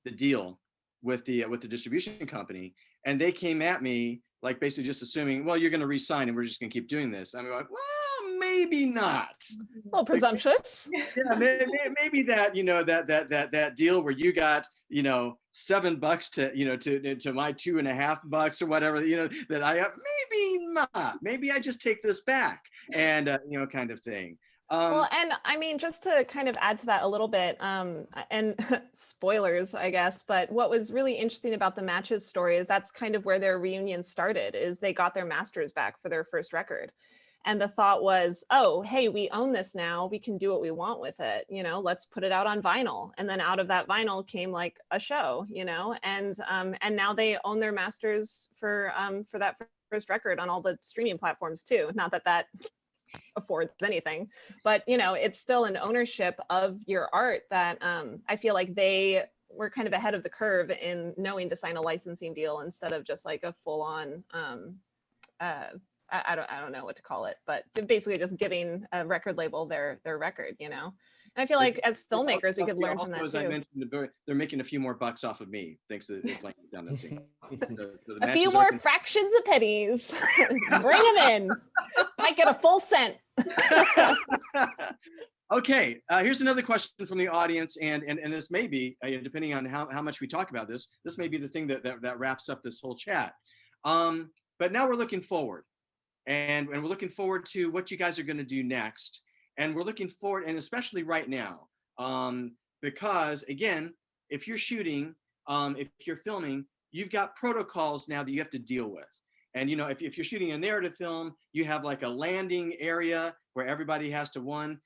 the deal with the distribution company, and they came at me like basically just assuming, well, you're going to re-sign and we're just going to keep doing this. I'm like, well, maybe not. A little presumptuous. Yeah, maybe that, you know, that deal where you got, you know, $7 to, you know, to my $2.50 or whatever, you know, that I maybe not. Maybe I just take this back, and you know, kind of thing. Well, and I mean, just to kind of add to that a little bit, and spoilers, I guess, but what was really interesting about the Matches story is that's kind of where their reunion started, is they got their masters back for their first record. And the thought was, oh, hey, we own this now. We can do what we want with it. You know, let's put it out on vinyl. And then out of that vinyl came like a show, you know, and now they own their masters for that first record on all the streaming platforms too. Not that that affords anything, but you know, it's still an ownership of your art that I feel like they were kind of ahead of the curve in knowing to sign a licensing deal instead of just like a full-on I don't know what to call it, but basically just giving a record label their record, you know. And I feel like as filmmakers, we could learn from that too. As I mentioned, they're making a few more bucks off of me thanks to the playing down that scene. A few more fractions of pennies. Bring them in. Might get a full cent. Okay, here's another question from the audience, and this may be, depending on how much we talk about this may be the thing that wraps up this whole chat. But now we're looking forward. And we're looking forward to what you guys are going to do next. And we're looking forward, and especially right now, because again, if you're shooting, if you're filming, you've got protocols now that you have to deal with. And you know, if you're shooting a narrative film, you have like a landing area where everybody has to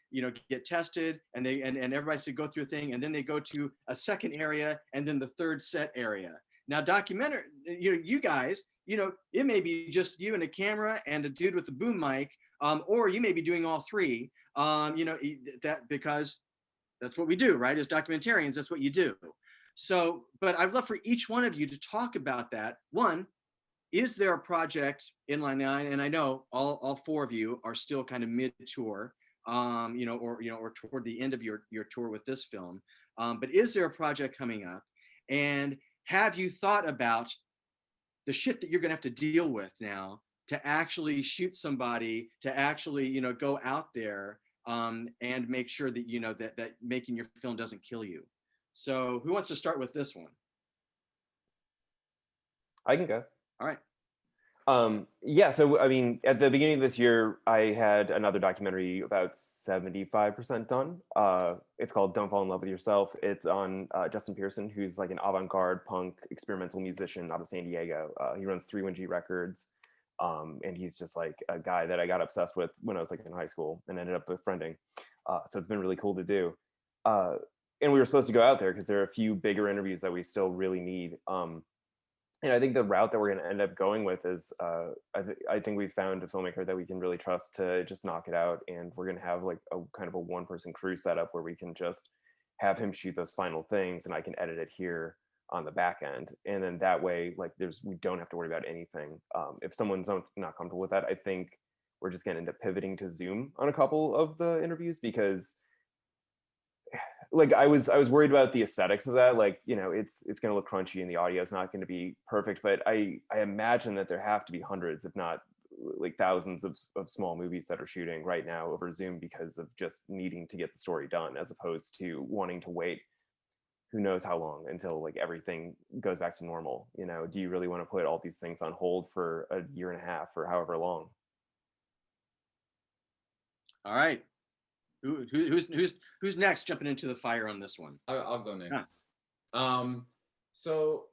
get tested, and everybody has to go through a thing, and then they go to a second area, and then the third set area. Now, documentary, you guys, you know, it may be just you and a camera and a dude with a boom mic, or you may be doing all three, you know, that because that's what we do, right? As documentarians, that's what you do. So, but I'd love for each one of you to talk about that. One, is there a project in line 9? And I know all 4 of you are still kind of mid-tour, or toward the end of your tour with this film. But is there a project coming up? And have you thought about the shit that you're gonna have to deal with now to actually shoot somebody, to actually, go out there and make sure that, that making your film doesn't kill you? So who wants to start with this one? I can go. All right. Yeah, so I mean, at the beginning of this year, I had another documentary about 75% done. It's called Don't Fall in Love with Yourself. It's on Justin Pearson, who's like an avant-garde punk experimental musician out of San Diego. He runs 31G Records, and he's just like a guy that I got obsessed with when I was like in high school and ended up befriending. So it's been really cool to do. And we were supposed to go out there because there are a few bigger interviews that we still really need. And I think the route that we're going to end up going with is, I think we found a filmmaker that we can really trust to just knock it out. And we're going to have like a kind of a 1-person crew setup where we can just have him shoot those final things and I can edit it here on the back end. And then that way, like we don't have to worry about anything. If someone's not comfortable with that, I think we're just going to end up pivoting to Zoom on a couple of the interviews because like I was worried about the aesthetics of that. Like, it's going to look crunchy and the audio is not going to be perfect, but I imagine that there have to be hundreds, if not like thousands of small movies that are shooting right now over Zoom because of just needing to get the story done, as opposed to wanting to wait who knows how long until like everything goes back to normal. Do you really want to put all these things on hold for a year and a half or however long? All right. Who's next jumping into the fire on this one? I'll go next. Yeah. So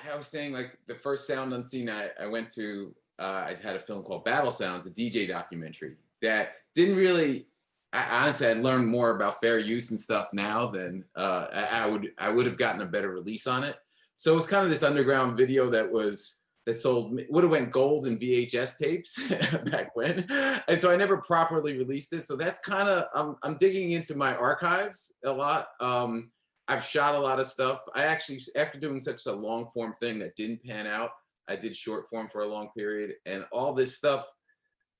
I was saying, like, the first Sound Unseen I went to, I had a film called Battle Sounds, a DJ documentary that didn't really, honestly, I learned more about fair use and stuff now than I would have gotten a better release on it. So it was kind of this underground video that would have went gold in VHS tapes back when. And so I never properly released it. So that's kind of, I'm digging into my archives a lot. I've shot a lot of stuff. I actually, after doing such a long form thing that didn't pan out, I did short form for a long period, and all this stuff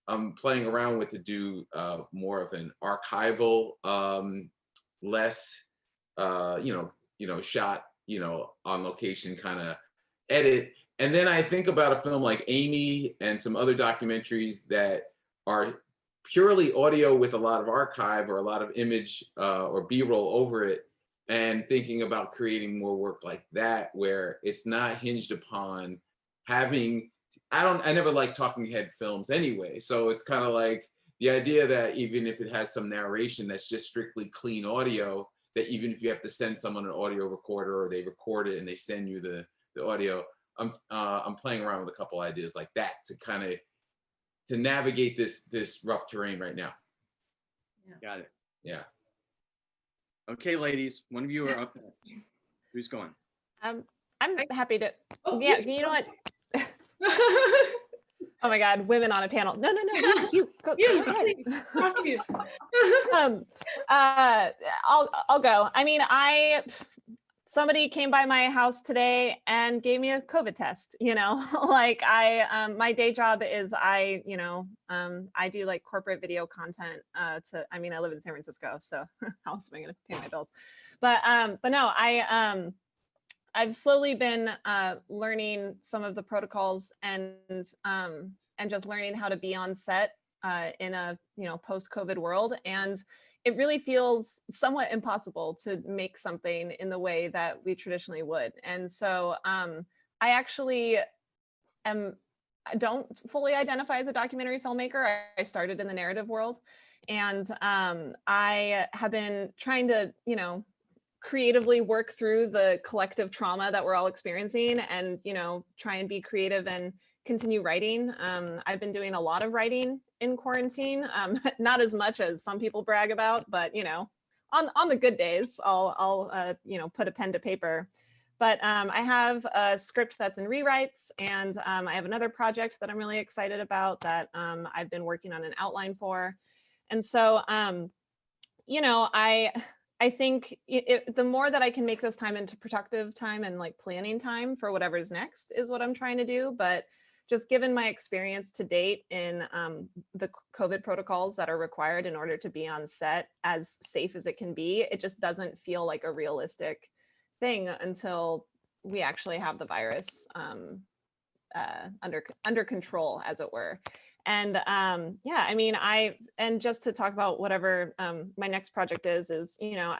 I'm playing around with to do more of an archival, less, shot, on location kind of edit. And then I think about a film like Amy and some other documentaries that are purely audio with a lot of archive or a lot of image or B-roll over it, and thinking about creating more work like that, where it's not hinged upon having, I never like talking head films anyway. So it's kind of like the idea that even if it has some narration that's just strictly clean audio, that even if you have to send someone an audio recorder or they record it and they send you the audio, I'm playing around with a couple ideas like that to kind of to navigate this rough terrain right now. Yeah. Got it. Yeah. Okay, ladies, one of you are up. Who's going? I'm happy to. Oh, yeah, you know what? Oh my God, women on a panel. No, you go. You, go ahead. Fuck you. I'll go. I mean, somebody came by my house today and gave me a COVID test, like my day job is I do like corporate video content I live in San Francisco, so how else am I going to pay my bills? But no, I've slowly been learning some of the protocols and just learning how to be on set in a post-COVID world, and it really feels somewhat impossible to make something in the way that we traditionally would. And so I actually don't fully identify as a documentary filmmaker. I started in the narrative world, and I have been trying to, creatively work through the collective trauma that we're all experiencing and, try and be creative and continue writing. I've been doing a lot of writing in quarantine, not as much as some people brag about, but on the good days, I'll put a pen to paper. But I have a script that's in rewrites, and I have another project that I'm really excited about that I've been working on an outline for. And so, I think the more that I can make this time into productive time and like planning time for whatever's next is what I'm trying to do. But just given my experience to date in the COVID protocols that are required in order to be on set, as safe as it can be, it just doesn't feel like a realistic thing until we actually have the virus under control, as it were. And yeah, I mean, and just to talk about whatever my next project is, you know,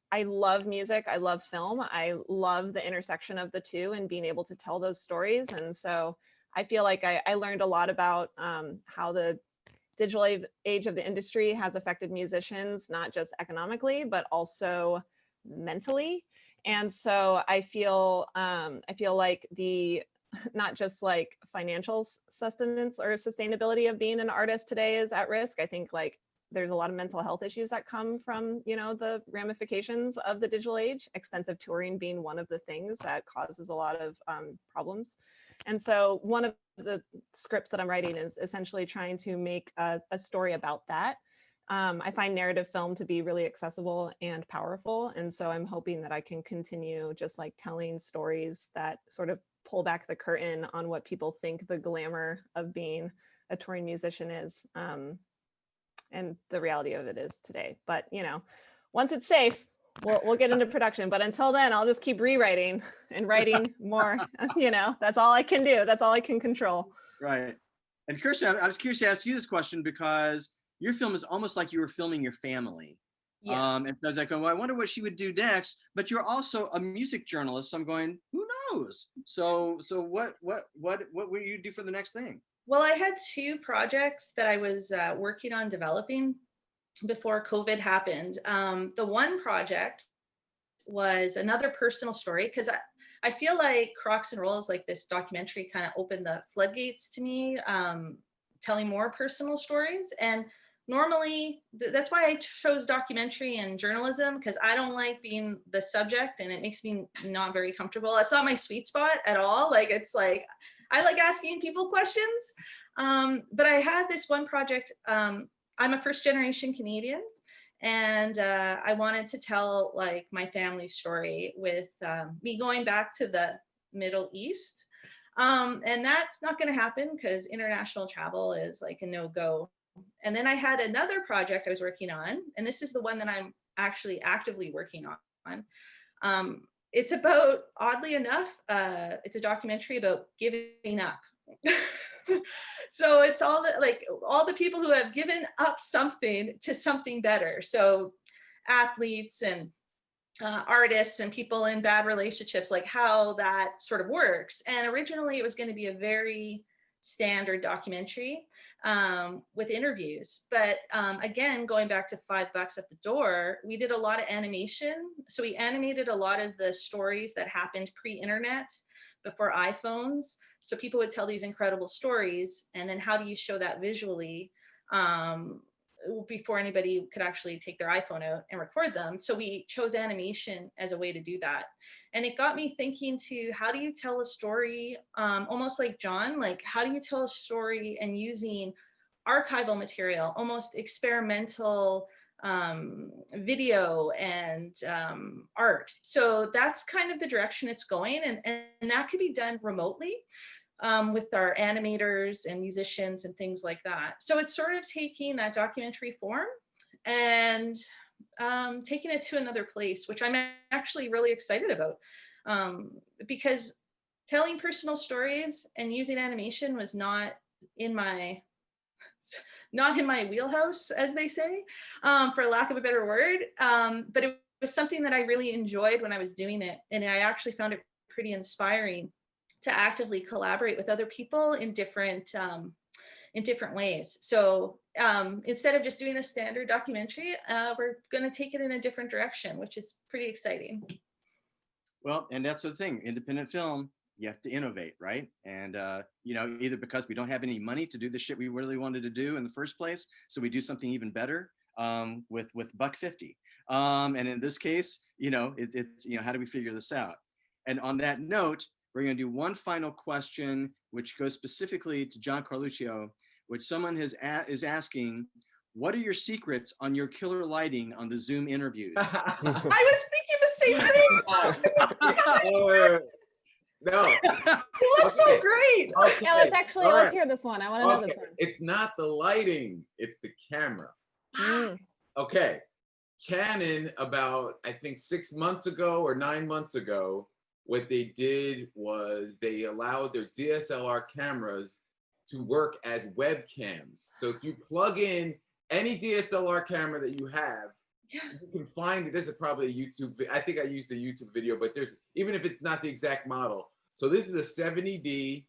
I love music, I love film, I love the intersection of the two and being able to tell those stories. And so I feel like I learned a lot about how the digital age of the industry has affected musicians, not just economically, but also mentally. And so I feel like not just like financial sustenance or sustainability of being an artist today is at risk. I think like there's a lot of mental health issues that come from, you know, the ramifications of the digital age, extensive touring being one of the things that causes a lot of problems. And so one of the scripts that I'm writing is essentially trying to make a story about that. I find narrative film to be really accessible and powerful. And so I'm hoping that I can continue just like telling stories that sort of pull back the curtain on what people think the glamour of being a touring musician is. And the reality of it is today. But, you know, once it's safe, we'll get into production. But until then, I'll just keep rewriting and writing more. You know, that's all I can do. That's all I can control. Right. And Kirsten, I was curious to ask you this question because your film is almost like you were filming your family. Yeah. And so I was like, well, I wonder what she would do next. But you're also a music journalist. So I'm going, who knows? So what will you do for the next thing? Well, I had two projects that I was working on developing before COVID happened. The one project was another personal story because I feel like Crocks and Rolls, like this documentary, kind of opened the floodgates to me, telling more personal stories. And normally, that's why I chose documentary and journalism, because I don't like being the subject and it makes me not very comfortable. It's not my sweet spot at all. Like, it's like, I like asking people questions. But I had this one project. I'm a first generation Canadian, and I wanted to tell like my family story with me going back to the Middle East. And that's not going to happen because international travel is like a no-go. And then I had another project I was working on, and this is the one that I'm actually actively working on. It's about, oddly enough, it's a documentary about giving up. So it's all the people who have given up something to something better. So athletes and artists and people in bad relationships, like how that sort of works. And originally it was going to be a very standard documentary with interviews. But again, going back to $5 at the door, we did a lot of animation. So we animated a lot of the stories that happened pre-internet, before iPhones. So people would tell these incredible stories. And then how do you show that visually before anybody could actually take their iPhone out and record them? So we chose animation as a way to do that. And it got me thinking to, how do you tell a story, almost like John, like how do you tell a story and using archival material, almost experimental video and art. So that's kind of the direction it's going. And that could be done remotely with our animators and musicians and things like that. So it's sort of taking that documentary form and taking it to another place, which I'm actually really excited about, because telling personal stories and using animation was not in my wheelhouse, as they say, for lack of a better word. But it was something that I really enjoyed when I was doing it. And I actually found it pretty inspiring to actively collaborate with other people in different ways. So instead of just doing a standard documentary, we're going to take it in a different direction, which is pretty exciting. Well, and that's the thing, independent film, you have to innovate, right? And, you know, either because we don't have any money to do the shit we really wanted to do in the first place, so we do something even better with $1.50. And in this case, you know, it's, you know, how do we figure this out? And on that note, we're going to do one final question, which goes specifically to John Carluccio, which someone is asking, what are your secrets on your killer lighting on the Zoom interviews? I was thinking the same thing. No. It looks so Okay. great. Okay. Yeah, let's All hear this one. I want to know Okay. this one. It's not the lighting, it's the camera. Mm. Okay. Canon, about I think 6 months ago or 9 months ago, what they did was they allowed their DSLR cameras to work as webcams. So if you plug in any DSLR camera that you have, Yeah. you can find it. This is probably a YouTube. I think I used a YouTube video, but there's, even if it's not the exact model. So this is a 70D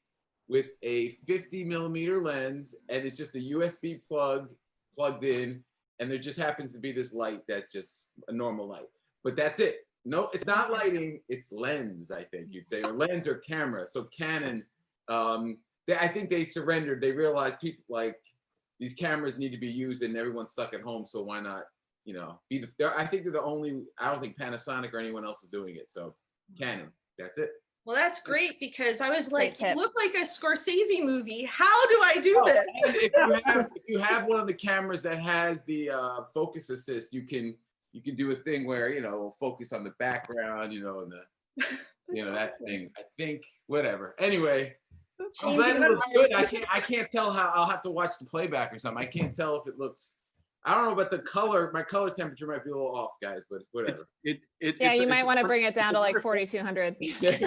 with a 50mm lens, and it's just a USB plug plugged in, and there just happens to be this light that's just a normal light. But that's it. No, it's not lighting. It's lens, I think you'd say, or lens or camera. So Canon, I think they surrendered. They realized people like these cameras need to be used, and everyone's stuck at home. So why not? You know, I think they're the only. I don't think Panasonic or anyone else is doing it. So Canon, that's it. Well, that's great because I was like, tip. it looked like a Scorsese movie. How do I do this? And if you have one of the cameras that has the focus assist, you can do a thing where, you know, it'll focus on the background, you know, and the, you know, that thing. I think whatever. Anyway, I'm glad it looks good. I can't tell how. I'll have to watch the playback or something. I can't tell if it looks. I don't know about the color. My color temperature might be a little off, guys, but whatever. Yeah, you might want to bring it down to like 4,200. It's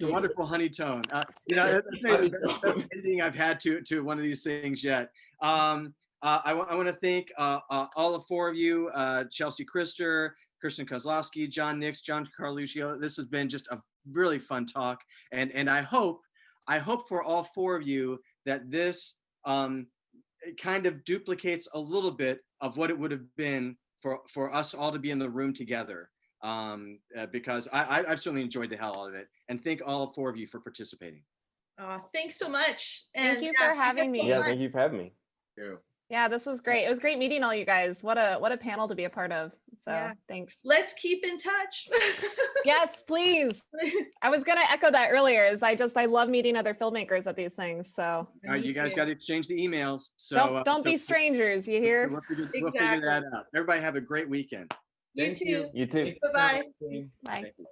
a wonderful honey tone. You know, that's the best ending I've had to one of these things yet. I want to thank all the four of you, Chelsea Krister, Kirsten Kosloski, John Nix, John Carluccio. This has been just a really fun talk, and I hope for all four of you that this it kind of duplicates a little bit of what it would have been for us all to be in the room together, because I've certainly enjoyed the hell out of it, and thank all four of you for participating. Thanks so much. Thank you for having me. Yeah, thank you for having me. Yeah, this was great. It was great meeting all you guys. What a panel to be a part of. So Yeah. thanks. Let's keep in touch. Yes, please. I was gonna echo that earlier. I love meeting other filmmakers at these things. So All right, you guys got to exchange the emails. So don't be strangers. You hear? We'll figure that out. Everybody have a great weekend. You too. You too. Bye-bye. Bye. Thank you.